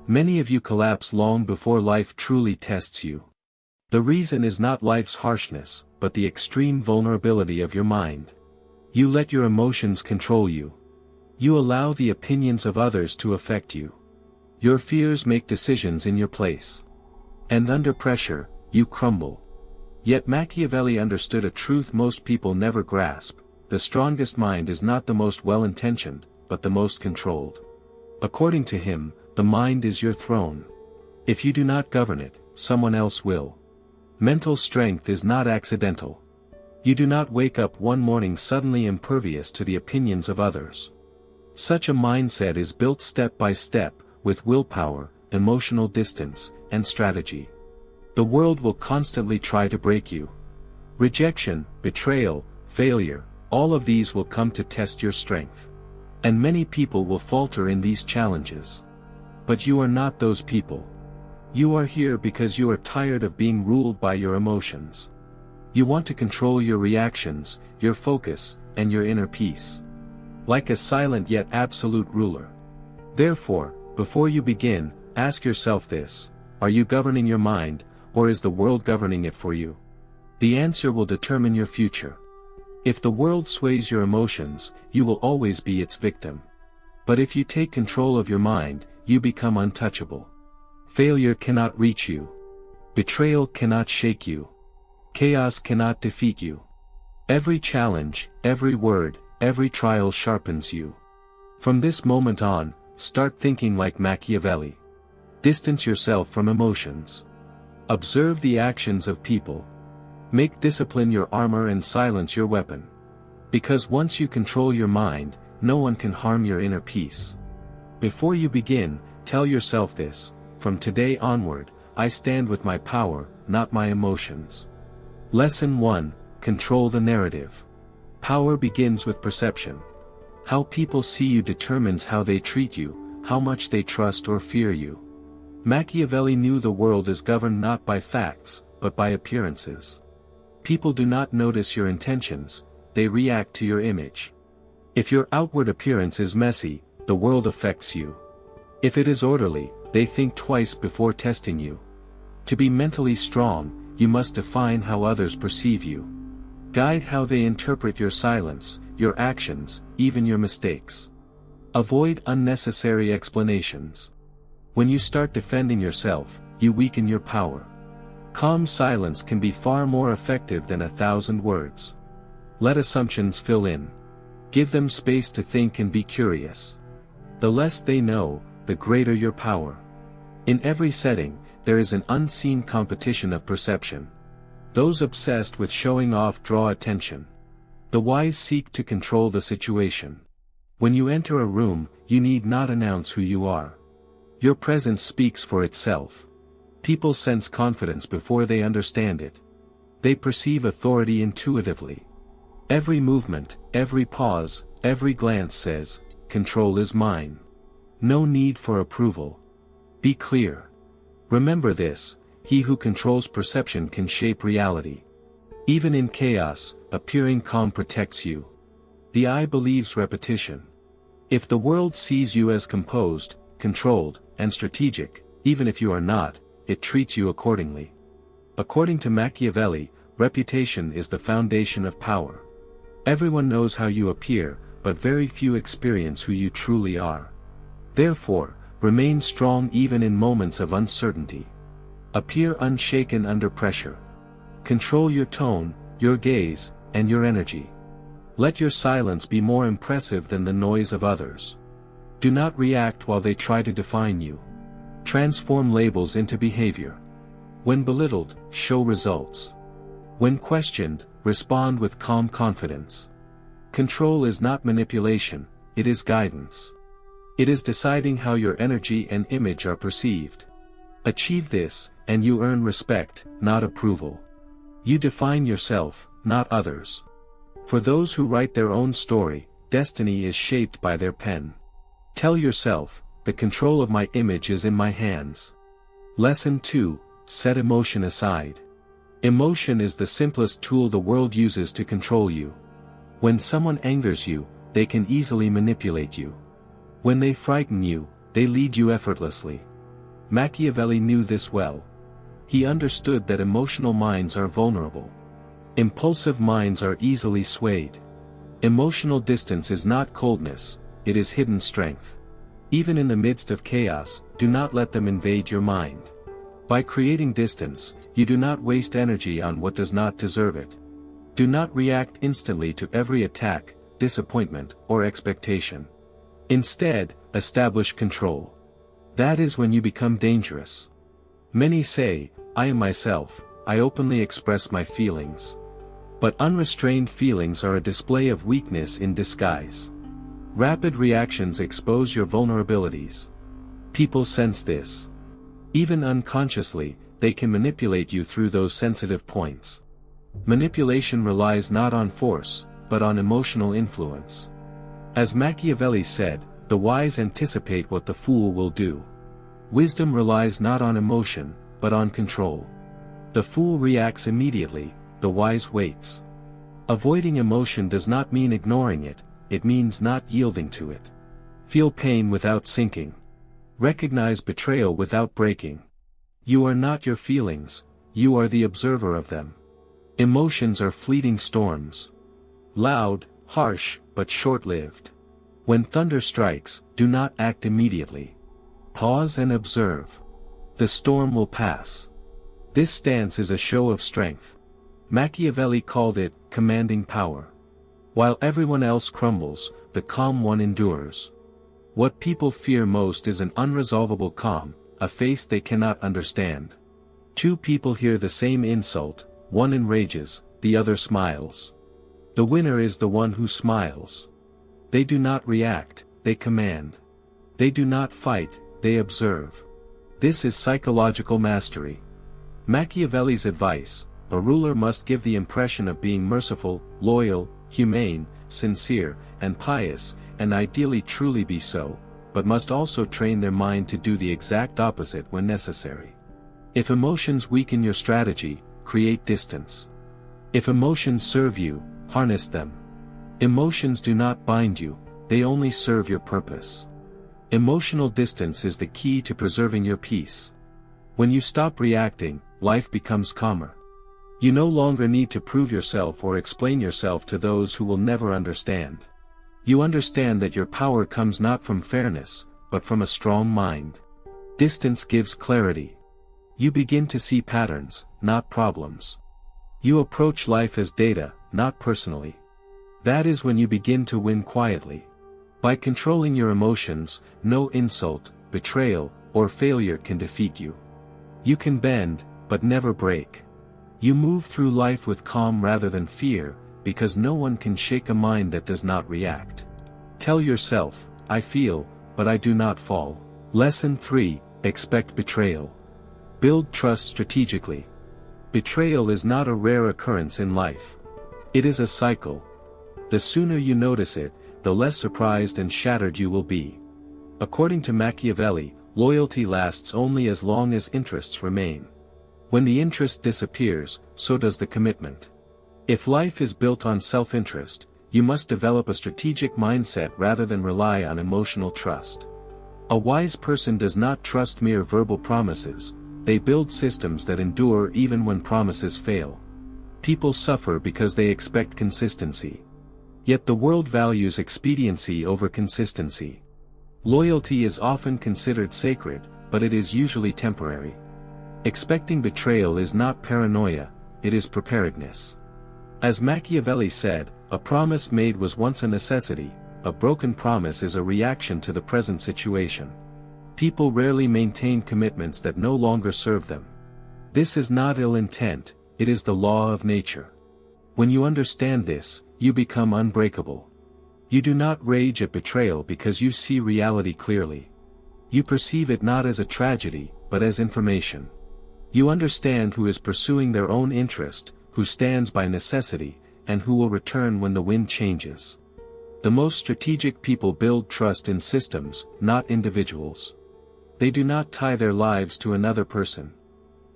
Many of you collapse long before life truly tests you. The reason is not life's harshness, but the extreme vulnerability of your mind. You let your emotions control you. You allow the opinions of others to affect you. Your fears make decisions in your place. And under pressure, you crumble. Yet Machiavelli understood a truth most people never grasp: the strongest mind is not the most well-intentioned, but the most controlled. According to him, the mind is your throne. If you do not govern it, someone else will. Mental strength is not accidental. You do not wake up one morning suddenly impervious to the opinions of others. Such a mindset is built step by step, with willpower, emotional distance, and strategy. The world will constantly try to break you. Rejection, betrayal, failure, all of these will come to test your strength. And many people will falter in these challenges. But you are not those people. You are here because you are tired of being ruled by your emotions. You want to control your reactions, your focus, and your inner peace. Like a silent yet absolute ruler. Therefore, before you begin, ask yourself this: are you governing your mind, or is the world governing it for you? The answer will determine your future. If the world sways your emotions, you will always be its victim. But if you take control of your mind, you become untouchable. Failure cannot reach you. Betrayal cannot shake you. Chaos cannot defeat you. Every challenge, every word, every trial sharpens you. From this moment on, start thinking like Machiavelli. Distance yourself from emotions. Observe the actions of people. Make discipline your armor and silence your weapon. Because once you control your mind, no one can harm your inner peace. Before you begin, tell yourself this: from today onward, I stand with my power, not my emotions. Lesson 1: Control the narrative. Power begins with perception. How people see you determines how they treat you, how much they trust or fear you. Machiavelli knew the world is governed not by facts, but by appearances. People do not notice your intentions, they react to your image. If your outward appearance is messy, the world affects you. If it is orderly, they think twice before testing you. To be mentally strong, you must define how others perceive you. Guide how they interpret your silence, your actions, even your mistakes. Avoid unnecessary explanations. When you start defending yourself, you weaken your power. Calm silence can be far more effective than 1,000 words. Let assumptions fill in. Give them space to think and be curious. The less they know, the greater your power. In every setting, there is an unseen competition of perception. Those obsessed with showing off draw attention. The wise seek to control the situation. When you enter a room, you need not announce who you are. Your presence speaks for itself. People sense confidence before they understand it. They perceive authority intuitively. Every movement, every pause, every glance says, "Control is mine." No need for approval. Be clear. Remember this: he who controls perception can shape reality. Even in chaos, appearing calm protects you. The eye believes repetition. If the world sees you as composed, controlled, and strategic, even if you are not, it treats you accordingly. According to Machiavelli, reputation is the foundation of power. Everyone knows how you appear, but very few experience who you truly are. Therefore, remain strong even in moments of uncertainty. Appear unshaken under pressure. Control your tone, your gaze, and your energy. Let your silence be more impressive than the noise of others. Do not react while they try to define you. Transform labels into behavior. When belittled, show results. When questioned, respond with calm confidence. Control is not manipulation, it is guidance. It is deciding how your energy and image are perceived. Achieve this, and you earn respect, not approval. You define yourself, not others. For those who write their own story, destiny is shaped by their pen. Tell yourself, the control of my image is in my hands. Lesson 2: Set emotion aside. Emotion is the simplest tool the world uses to control you. When someone angers you, they can easily manipulate you. When they frighten you, they lead you effortlessly. Machiavelli knew this well. He understood that emotional minds are vulnerable. Impulsive minds are easily swayed. Emotional distance is not coldness, it is hidden strength. Even in the midst of chaos, do not let them invade your mind. By creating distance, you do not waste energy on what does not deserve it. Do not react instantly to every attack, disappointment, or expectation. Instead, establish control. That is when you become dangerous. Many say, I am myself, I openly express my feelings. But unrestrained feelings are a display of weakness in disguise. Rapid reactions expose your vulnerabilities. People sense this. Even unconsciously, they can manipulate you through those sensitive points. Manipulation relies not on force, but on emotional influence. As Machiavelli said, the wise anticipate what the fool will do. Wisdom relies not on emotion, but on control. The fool reacts immediately, the wise waits. Avoiding emotion does not mean ignoring it, it means not yielding to it. Feel pain without sinking. Recognize betrayal without breaking. You are not your feelings, you are the observer of them. Emotions are fleeting storms. Loud, harsh, but short-lived. When thunder strikes, do not act immediately. Pause and observe. The storm will pass. This stance is a show of strength. Machiavelli called it, commanding power. While everyone else crumbles, the calm one endures. What people fear most is an unresolvable calm, a face they cannot understand. Two people hear the same insult, one enrages, the other smiles. The winner is the one who smiles. They do not react, they command. They do not fight, they observe. This is psychological mastery. Machiavelli's advice: a ruler must give the impression of being merciful, loyal, humane, sincere, and pious, and ideally truly be so, but must also train their mind to do the exact opposite when necessary. If emotions weaken your strategy, create distance. If emotions serve you, harness them. Emotions do not bind you, they only serve your purpose. Emotional distance is the key to preserving your peace. When you stop reacting, life becomes calmer. You no longer need to prove yourself or explain yourself to those who will never understand. You understand that your power comes not from fairness, but from a strong mind. Distance gives clarity. You begin to see patterns, not problems. You approach life as data, not personally. That is when you begin to win quietly. By controlling your emotions, no insult, betrayal, or failure can defeat you. You can bend, but never break. You move through life with calm rather than fear, because no one can shake a mind that does not react. Tell yourself, I feel, but I do not fall. Lesson 3, expect betrayal. Build trust strategically. Betrayal is not a rare occurrence in life. It is a cycle. The sooner you notice it, the less surprised and shattered you will be. According to Machiavelli, loyalty lasts only as long as interests remain. When the interest disappears, so does the commitment. If life is built on self-interest, you must develop a strategic mindset rather than rely on emotional trust. A wise person does not trust mere verbal promises, they build systems that endure even when promises fail. People suffer because they expect consistency. Yet the world values expediency over consistency. Loyalty is often considered sacred, but it is usually temporary. Expecting betrayal is not paranoia, it is preparedness. As Machiavelli said, a promise made was once a necessity, a broken promise is a reaction to the present situation. People rarely maintain commitments that no longer serve them. This is not ill intent, it is the law of nature. When you understand this, you become unbreakable. You do not rage at betrayal because you see reality clearly. You perceive it not as a tragedy, but as information. You understand who is pursuing their own interest, who stands by necessity, and who will return when the wind changes. The most strategic people build trust in systems, not individuals. They do not tie their lives to another person.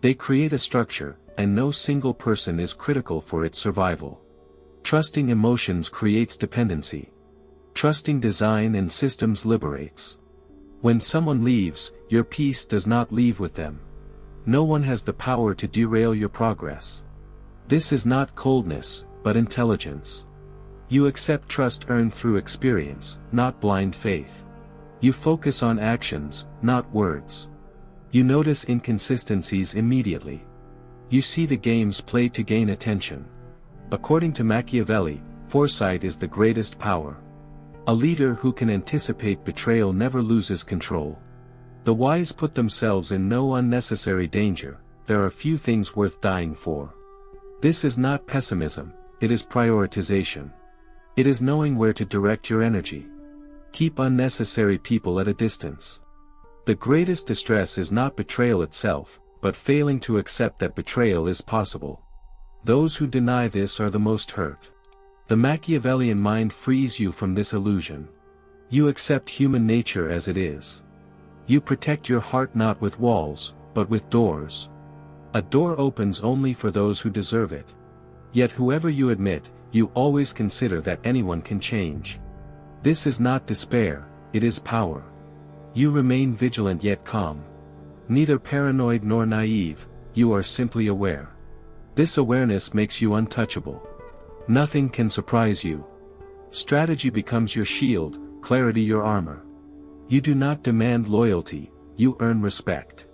They create a structure, and no single person is critical for its survival. Trusting emotions creates dependency. Trusting design and systems liberates. When someone leaves, your peace does not leave with them. No one has the power to derail your progress. This is not coldness, but intelligence. You accept trust earned through experience, not blind faith. You focus on actions, not words. You notice inconsistencies immediately. You see the games played to gain attention. According to Machiavelli, foresight is the greatest power. A leader who can anticipate betrayal never loses control. The wise put themselves in no unnecessary danger. There are few things worth dying for. This is not pessimism, it is prioritization. It is knowing where to direct your energy. Keep unnecessary people at a distance. The greatest distress is not betrayal itself, but failing to accept that betrayal is possible. Those who deny this are the most hurt. The Machiavellian mind frees you from this illusion. You accept human nature as it is. You protect your heart not with walls, but with doors. A door opens only for those who deserve it. Yet whoever you admit, you always consider that anyone can change. This is not despair, it is power. You remain vigilant yet calm. Neither paranoid nor naive, you are simply aware. This awareness makes you untouchable. Nothing can surprise you. Strategy becomes your shield, clarity your armor. You do not demand loyalty, you earn respect.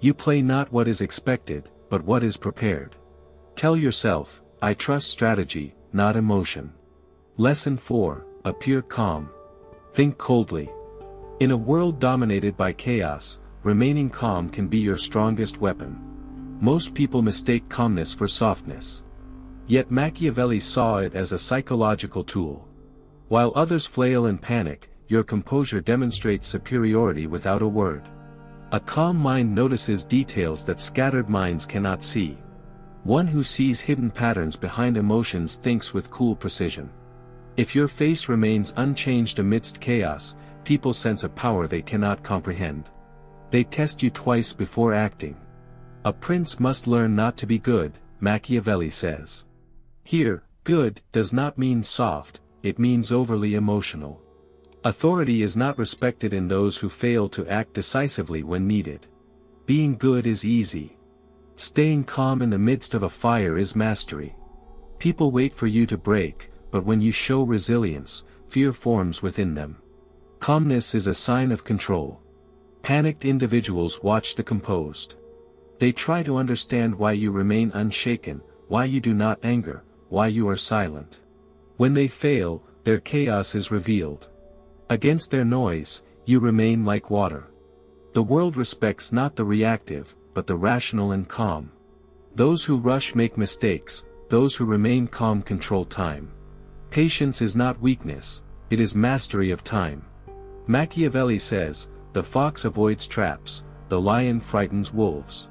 You play not what is expected, but what is prepared. Tell yourself, I trust strategy, not emotion. Lesson 4, appear calm. Think coldly. In a world dominated by chaos, remaining calm can be your strongest weapon. Most people mistake calmness for softness. Yet Machiavelli saw it as a psychological tool. While others flail and panic, your composure demonstrates superiority without a word. A calm mind notices details that scattered minds cannot see. One who sees hidden patterns behind emotions thinks with cool precision. If your face remains unchanged amidst chaos, people sense a power they cannot comprehend. They test you twice before acting. A prince must learn not to be good, Machiavelli says. Here, good does not mean soft, it means overly emotional. Authority is not respected in those who fail to act decisively when needed. Being good is easy. Staying calm in the midst of a fire is mastery. People wait for you to break, but when you show resilience, fear forms within them. Calmness is a sign of control. Panicked individuals watch the composed. They try to understand why you remain unshaken, why you do not anger, why you are silent. When they fail, their chaos is revealed. Against their noise, you remain like water. The world respects not the reactive, but the rational and calm. Those who rush make mistakes, those who remain calm control time. Patience is not weakness, it is mastery of time. Machiavelli says, the fox avoids traps, the lion frightens wolves.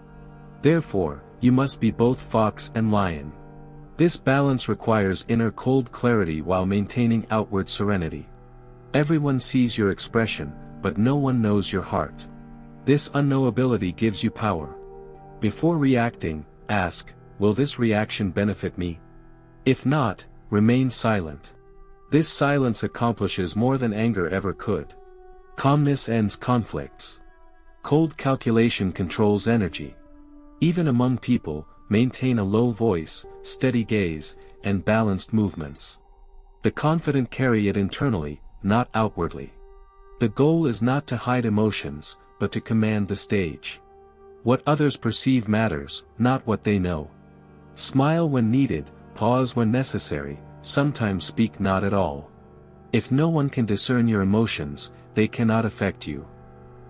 Therefore, you must be both fox and lion. This balance requires inner cold clarity while maintaining outward serenity. Everyone sees your expression, but no one knows your heart. This unknowability gives you power. Before reacting, ask, will this reaction benefit me? If not, remain silent. This silence accomplishes more than anger ever could. Calmness ends conflicts. Cold calculation controls energy. Even among people, maintain a low voice, steady gaze, and balanced movements. The confident carry it internally, not outwardly. The goal is not to hide emotions, but to command the stage. What others perceive matters, not what they know. Smile when needed, pause when necessary, sometimes speak not at all. If no one can discern your emotions, they cannot affect you.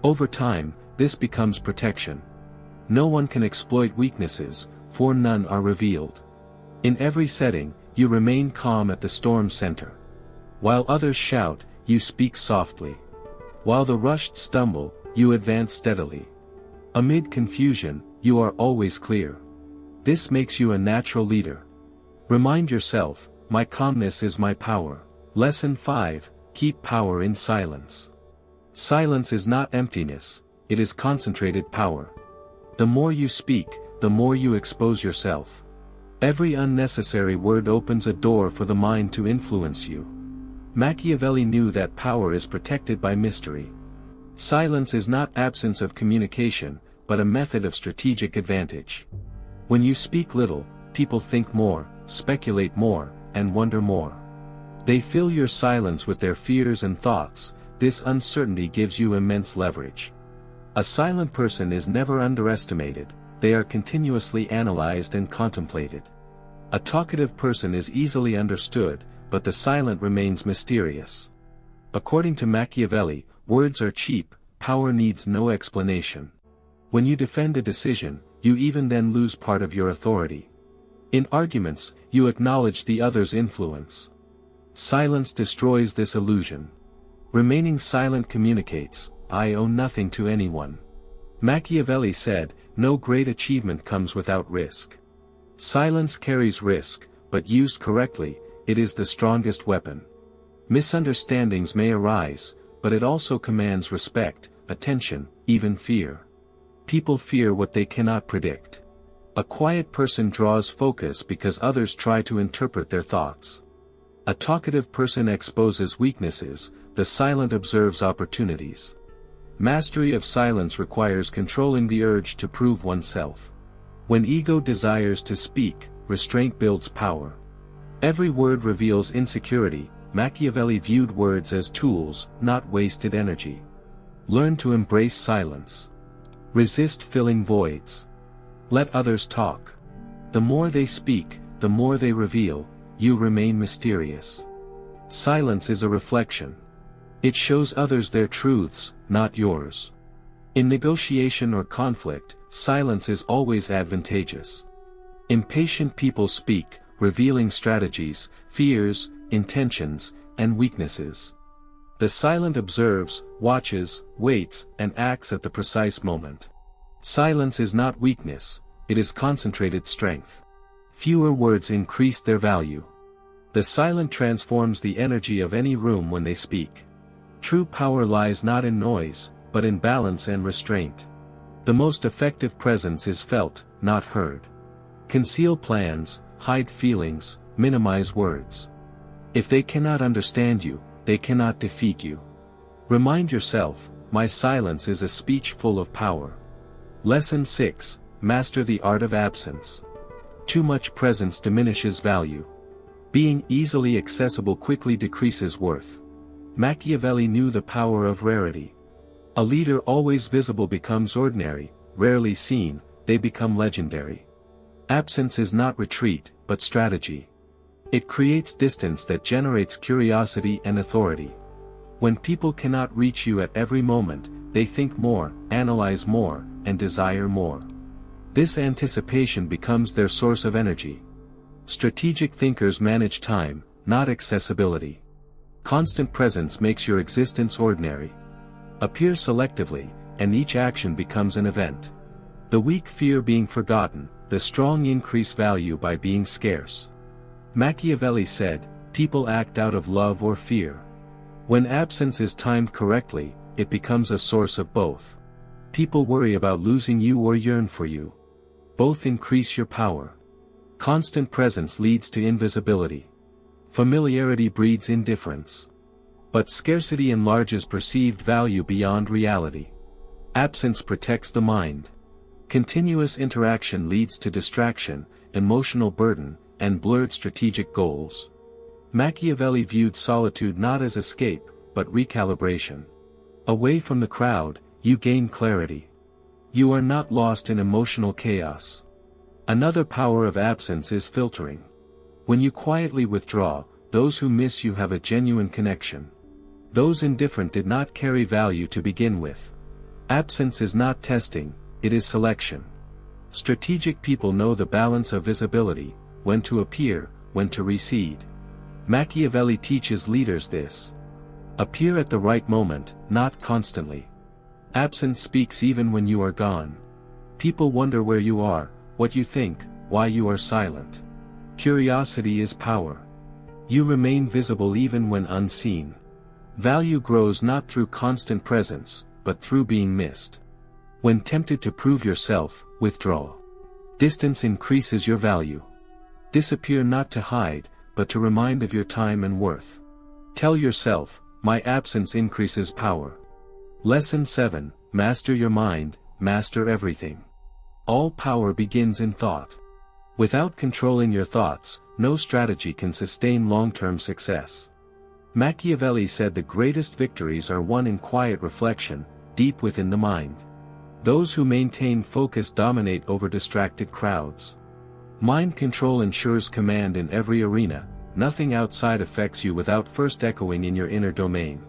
Over time, this becomes protection. No one can exploit weaknesses, for none are revealed. In every setting, you remain calm at the storm center. While others shout, you speak softly. While the rushed stumble, you advance steadily. Amid confusion, you are always clear. This makes you a natural leader. Remind yourself, my calmness is my power. Lesson 5, keep power in silence. Silence is not emptiness, it is concentrated power. The more you speak, the more you expose yourself. Every unnecessary word opens a door for the mind to influence you. Machiavelli knew that power is protected by mystery. Silence is not absence of communication, but a method of strategic advantage. When you speak little, people think more, speculate more, and wonder more. They fill your silence with their fears and thoughts. This uncertainty gives you immense leverage. A silent person is never underestimated, they are continuously analyzed and contemplated. A talkative person is easily understood, but the silent remains mysterious. According to Machiavelli, words are cheap, power needs no explanation. When you defend a decision, you even then lose part of your authority. In arguments, you acknowledge the other's influence. Silence destroys this illusion. Remaining silent communicates, I owe nothing to anyone. Machiavelli said, no great achievement comes without risk. Silence carries risk, but used correctly, it is the strongest weapon. Misunderstandings may arise, but it also commands respect, attention, even fear. People fear what they cannot predict. A quiet person draws focus because others try to interpret their thoughts. A talkative person exposes weaknesses, the silent observes opportunities. Mastery of silence requires controlling the urge to prove oneself. When ego desires to speak, restraint builds power. Every word reveals insecurity. Machiavelli viewed words as tools, not wasted energy. Learn to embrace silence. Resist filling voids. Let others talk. The more they speak, the more they reveal, you remain mysterious. Silence is a reflection. It shows others their truths, not yours. In negotiation or conflict, silence is always advantageous. Impatient people speak, revealing strategies, fears, intentions, and weaknesses. The silent observes, watches, waits, and acts at the precise moment. Silence is not weakness, it is concentrated strength. Fewer words increase their value. The silent transforms the energy of any room when they speak. True power lies not in noise, but in balance and restraint. The most effective presence is felt, not heard. Conceal plans, hide feelings, minimize words. If they cannot understand you, they cannot defeat you. Remind yourself, my silence is a speech full of power. Lesson 6, Master the art of absence. Too much presence diminishes value. Being easily accessible quickly decreases worth. Machiavelli knew the power of rarity. A leader always visible becomes ordinary, rarely seen, they become legendary. Absence is not retreat, but strategy. It creates distance that generates curiosity and authority. When people cannot reach you at every moment, they think more, analyze more, and desire more. This anticipation becomes their source of energy. Strategic thinkers manage time, not accessibility. Constant presence makes your existence ordinary. Appear selectively, and each action becomes an event. The weak fear being forgotten, the strong increase value by being scarce. Machiavelli said, people act out of love or fear. When absence is timed correctly, it becomes a source of both. People worry about losing you or yearn for you. Both increase your power. Constant presence leads to invisibility. Familiarity breeds indifference. But scarcity enlarges perceived value beyond reality. Absence protects the mind. Continuous interaction leads to distraction, emotional burden, and blurred strategic goals. Machiavelli viewed solitude not as escape, but recalibration. Away from the crowd, you gain clarity. You are not lost in emotional chaos. Another power of absence is filtering. When you quietly withdraw, those who miss you have a genuine connection. Those indifferent did not carry value to begin with. Absence is not testing, it is selection. Strategic people know the balance of visibility, when to appear, when to recede. Machiavelli teaches leaders this. Appear at the right moment, not constantly. Absence speaks even when you are gone. People wonder where you are, what you think, why you are silent. Curiosity is power. You remain visible even when unseen. Value grows not through constant presence, but through being missed. When tempted to prove yourself, withdraw. Distance increases your value. Disappear not to hide, but to remind of your time and worth. Tell yourself, my absence increases power. Lesson 7, Master your mind, master everything. All power begins in thought. Without controlling your thoughts, no strategy can sustain long-term success. Machiavelli said the greatest victories are won in quiet reflection, deep within the mind. Those who maintain focus dominate over distracted crowds. Mind control ensures command in every arena. Nothing outside affects you without first echoing in your inner domain.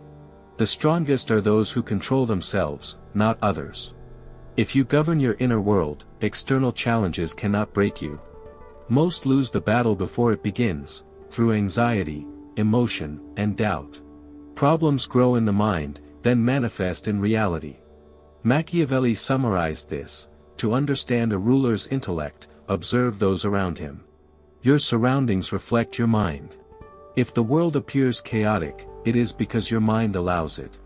The strongest are those who control themselves, not others. If you govern your inner world, external challenges cannot break you. Most lose the battle before it begins, through anxiety, emotion, and doubt. Problems grow in the mind, then manifest in reality. Machiavelli summarized this: to understand a ruler's intellect, observe those around him. Your surroundings reflect your mind. If the world appears chaotic, it is because your mind allows it.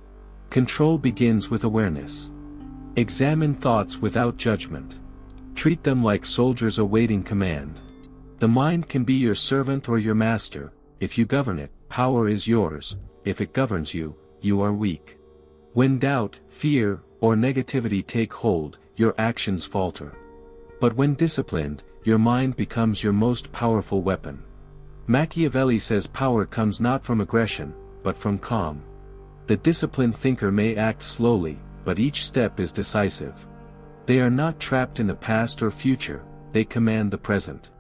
Control begins with awareness. Examine thoughts without judgment. Treat them like soldiers awaiting command. The mind can be your servant or your master. If you govern it, power is yours. If it governs you, you are weak. When doubt, fear, or negativity take hold, your actions falter. But when disciplined, your mind becomes your most powerful weapon. Machiavelli says power comes not from aggression, but from calm. The disciplined thinker may act slowly, but each step is decisive. They are not trapped in the past or future, they command the present.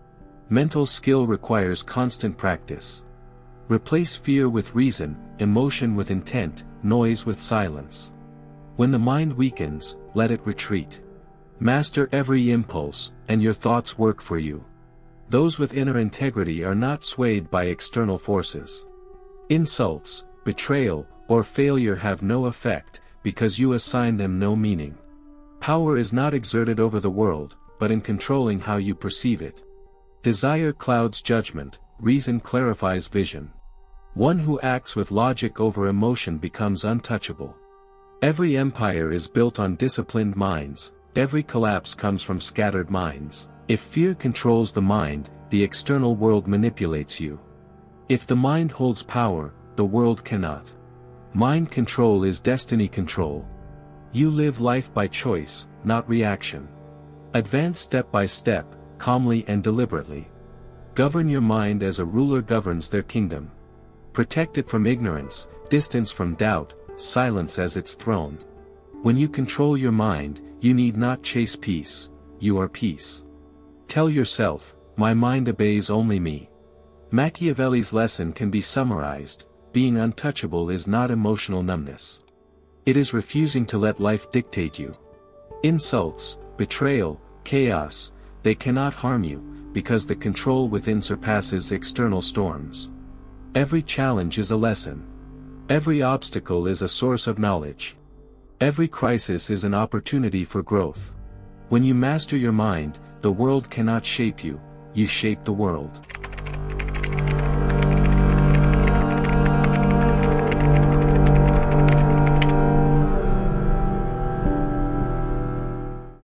Mental skill requires constant practice. Replace fear with reason, emotion with intent, noise with silence. When the mind weakens, let it retreat. Master every impulse, and your thoughts work for you. Those with inner integrity are not swayed by external forces. Insults, betrayal, or failure have no effect, because you assign them no meaning. Power is not exerted over the world, but in controlling how you perceive it. Desire clouds judgment, reason clarifies vision. One who acts with logic over emotion becomes untouchable. Every empire is built on disciplined minds, every collapse comes from scattered minds. If fear controls the mind, the external world manipulates you. If the mind holds power, the world cannot. Mind control is destiny control. You live life by choice, not reaction. Advance step by step, calmly and deliberately. Govern your mind as a ruler governs their kingdom. Protect it from ignorance, distance from doubt, silence as its throne. When you control your mind, you need not chase peace, you are peace. Tell yourself, my mind obeys only me. Machiavelli's lesson can be summarized: being untouchable is not emotional numbness. It is refusing to let life dictate you. Insults, betrayal, chaos, they cannot harm you, because the control within surpasses external storms. Every challenge is a lesson. Every obstacle is a source of knowledge. Every crisis is an opportunity for growth. When you master your mind, the world cannot shape you, you shape the world.